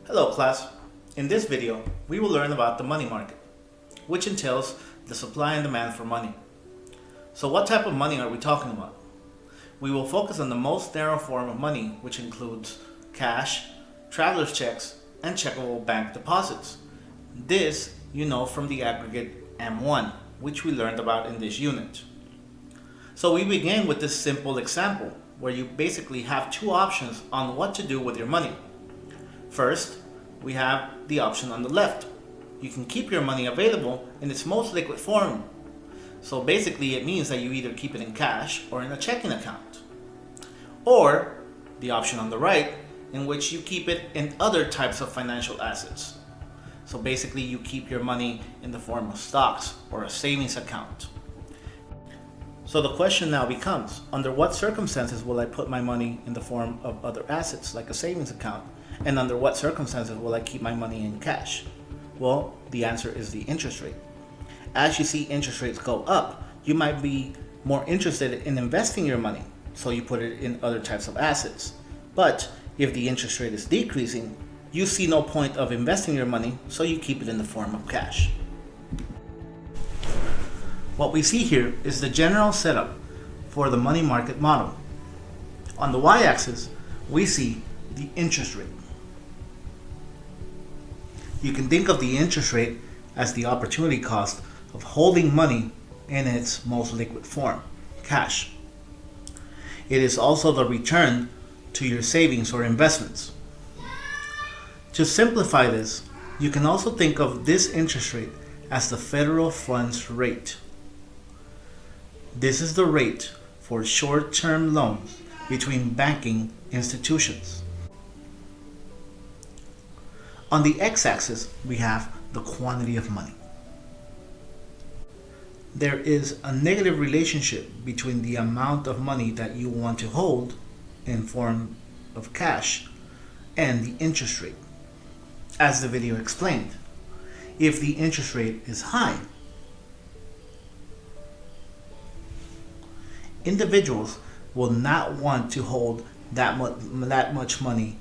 Hello class. In this video, we will learn about the money market, which entails the supply and demand for money. So what type of money are we talking about? We will focus on the most narrow form of money, which includes cash, traveler's checks, and checkable bank deposits. This you know from the aggregate M1, which we learned about in this unit. So we begin with this simple example, where you basically have two options on what to do with your money. First, we have the option on the left. You can keep your money available in its most liquid form. So basically it means that you either keep it in cash or in a checking account. Or the option on the right, in which you keep it in other types of financial assets. So basically you keep your money in the form of stocks or a savings account. So the question now becomes, under what circumstances will I put my money in the form of other assets like a savings account? And under what circumstances will I keep my money in cash? Well, the answer is the interest rate. As you see interest rates go up, you might be more interested in investing your money, so you put it in other types of assets. But if the interest rate is decreasing, you see no point of investing your money, so you keep it in the form of cash. What we see here is the general setup for the money market model. On the y-axis, we see the interest rate. You can think of the interest rate as the opportunity cost of holding money in its most liquid form, cash. It is also the return to your savings or investments. To simplify this, you can also think of this interest rate as the federal funds rate. This is the rate for short-term loans between banking institutions. On the x-axis, we have the quantity of money. There is a negative relationship between the amount of money that you want to hold in form of cash and the interest rate. As the video explained, if the interest rate is high, individuals will not want to hold that much money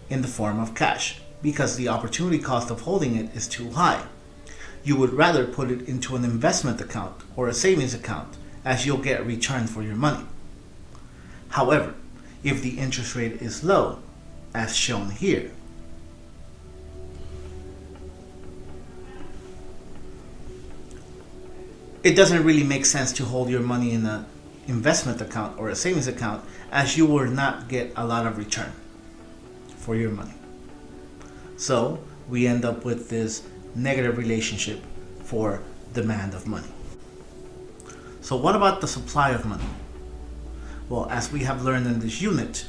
in the form of cash because the opportunity cost of holding it is too high. You would rather put it into an investment account or a savings account, as you'll get a return for your money. However, if the interest rate is low, as shown here, it doesn't really make sense to hold your money in an investment account or a savings account, as you will not get a lot of return for your money. So we end up with this negative relationship for demand of money. So what about the supply of money? Well, as we have learned in this unit,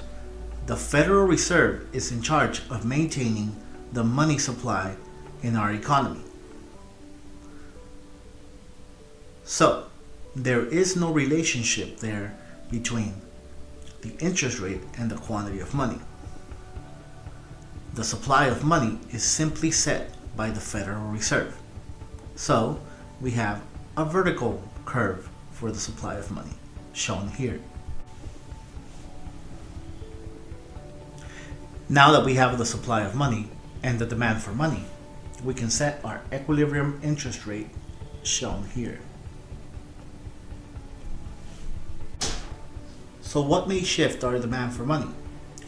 the Federal Reserve is in charge of maintaining the money supply in our economy. So there is no relationship there between the interest rate and the quantity of money. The supply of money is simply set by the Federal Reserve. So we have a vertical curve for the supply of money, shown here. Now that we have the supply of money and the demand for money, we can set our equilibrium interest rate, shown here. So what may shift our demand for money?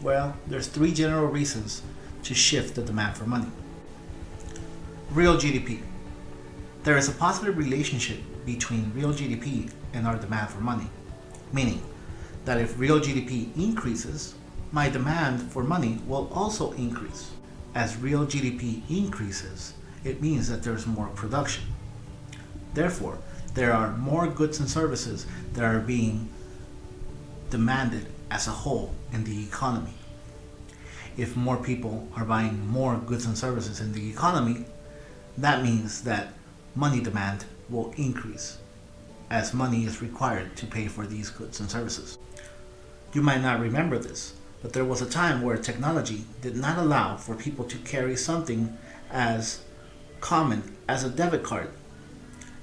Well, there's three general reasons to shift the demand for money. Real GDP. There is a positive relationship between real GDP and our demand for money, meaning that if real GDP increases, my demand for money will also increase. As real GDP increases, it means that there's more production. Therefore, there are more goods and services that are being demanded as a whole in the economy. If more people are buying more goods and services in the economy, that means that money demand will increase, as money is required to pay for these goods and services. You might not remember this, but there was a time where technology did not allow for people to carry something as common as a debit card.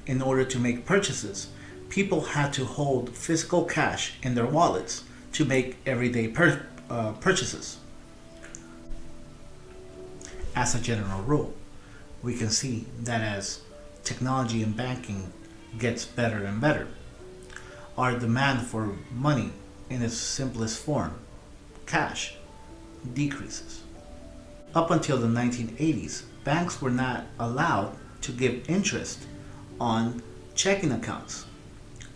In order to make purchases, people had to hold physical cash in their wallets to make everyday purchases. As a general rule, we can see that as technology in banking gets better and better, our demand for money in its simplest form, cash, decreases. Up until the 1980s, banks were not allowed to give interest on checking accounts.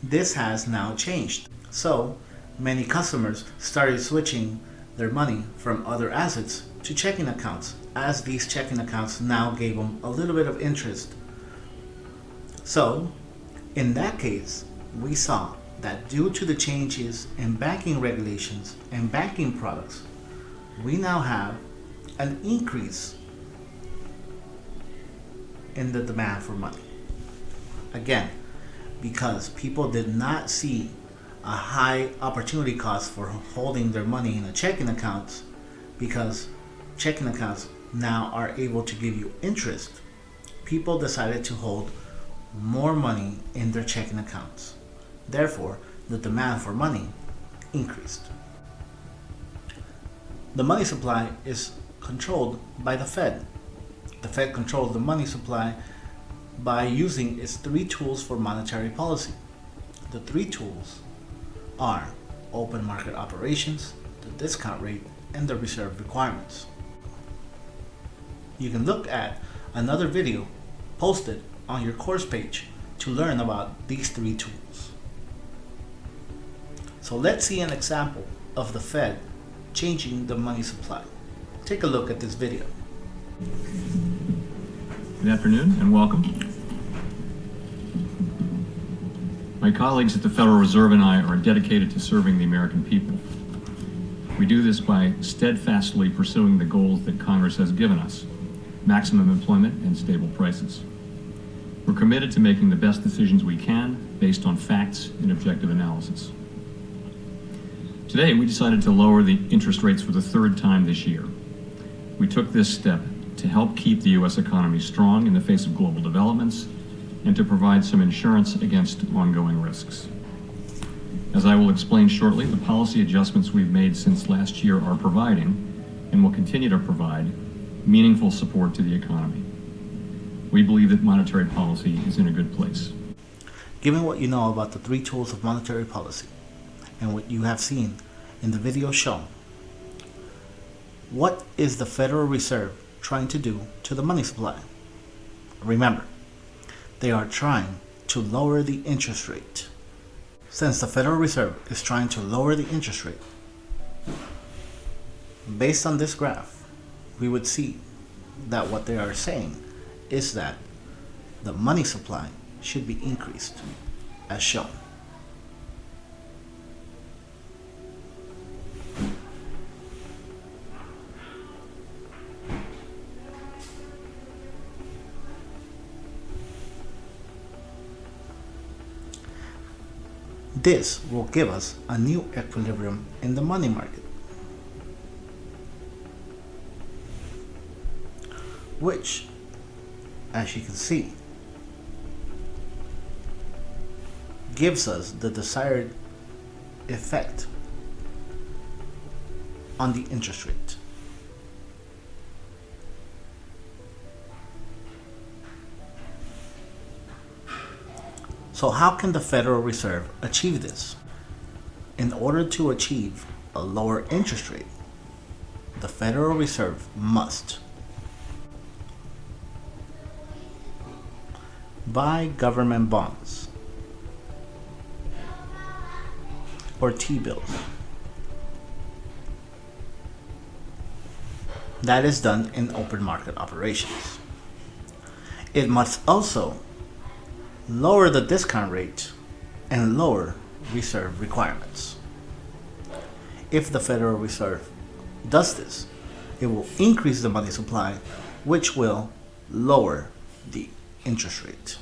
This has now changed. So, many customers started switching their money from other assets to checking accounts, as these checking accounts now gave them a little bit of interest. So, in that case, we saw that due to the changes in banking regulations and banking products, we now have an increase in the demand for money. Again, because people did not see a high opportunity cost for holding their money in a checking account, because checking accounts now are able to give you interest, people decided to hold more money in their checking accounts. Therefore, the demand for money increased. The money supply is controlled by the Fed. The Fed controls the money supply by using its three tools for monetary policy. The three tools are open market operations, the discount rate, and the reserve requirements. You can look at another video posted on your course page to learn about these three tools. So let's see an example of the Fed changing the money supply. Take a look at this video. Good afternoon and welcome. My colleagues at the Federal Reserve and I are dedicated to serving the American people. We do this by steadfastly pursuing the goals that Congress has given us: maximum employment and stable prices. We're committed to making the best decisions we can based on facts and objective analysis. Today, we decided to lower the interest rates for the third time this year. We took this step to help keep the U.S. economy strong in the face of global developments and to provide some insurance against ongoing risks. As I will explain shortly, the policy adjustments we've made since last year are providing, and will continue to provide, meaningful support to the economy. We believe that monetary policy is in a good place. Given what you know about the three tools of monetary policy and what you have seen in the video shown, what is the Federal Reserve trying to do to the money supply? Remember, they are trying to lower the interest rate. Since the Federal Reserve is trying to lower the interest rate, based on this graph, we would see that what they are saying is that the money supply should be increased, as shown. This will give us a new equilibrium in the money market, which, as you can see, gives us the desired effect on the interest rate. So how can the Federal Reserve achieve this? In order to achieve a lower interest rate, the Federal Reserve must buy government bonds or T-bills. That is done in open market operations. It must also lower the discount rate and lower reserve requirements. If the Federal Reserve does this, it will increase the money supply, which will lower the interest rate.